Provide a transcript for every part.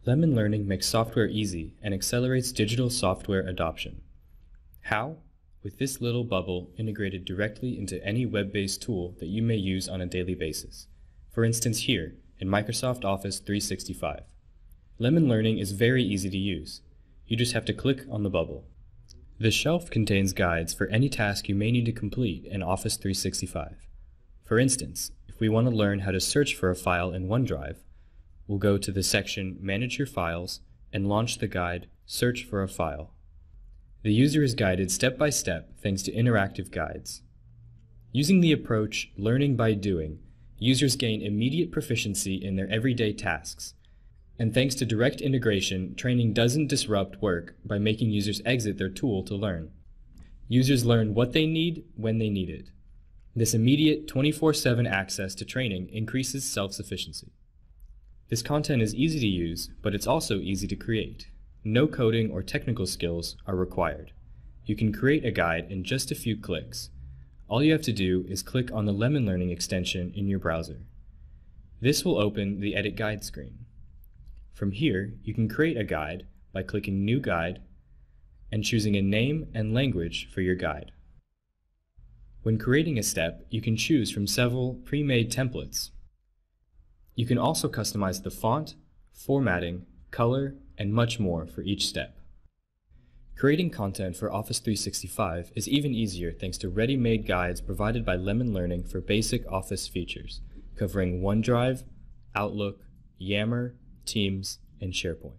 Lemon Learning makes software easy and accelerates digital software adoption. How? With this little bubble integrated directly into any web-based tool that you may use on a daily basis. For instance here, in Microsoft Office 365. Lemon Learning is very easy to use. You just have to click on the bubble. The shelf contains guides for any task you may need to complete in Office 365. For instance, if we want to learn how to search for a file in OneDrive, we'll go to the section Manage Your Files and launch the guide Search for a File. The user is guided step by step thanks to interactive guides. Using the approach Learning by Doing, users gain immediate proficiency in their everyday tasks. And thanks to direct integration, training doesn't disrupt work by making users exit their tool to learn. Users learn what they need when they need it. This immediate 24/7 access to training increases self-sufficiency. This content is easy to use, but it's also easy to create. No coding or technical skills are required. You can create a guide in just a few clicks. All you have to do is click on the Lemon Learning extension in your browser. This will open the Edit Guide screen. From here, you can create a guide by clicking New Guide and choosing a name and language for your guide. When creating a step, you can choose from several pre-made templates. You can also customize the font, formatting, color, and much more for each step. Creating content for Office 365 is even easier thanks to ready-made guides provided by Lemon Learning for basic Office features, covering OneDrive, Outlook, Yammer, Teams, and SharePoint.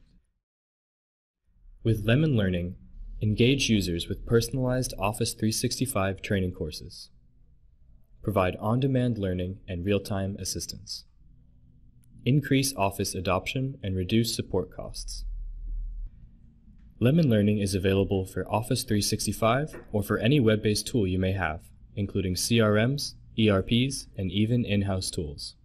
With Lemon Learning, engage users with personalized Office 365 training courses. Provide on-demand learning and real-time assistance. Increase Office adoption and reduce support costs. Lemon Learning is available for Office 365 or for any web-based tool you may have, including CRMs, ERPs, and even in-house tools.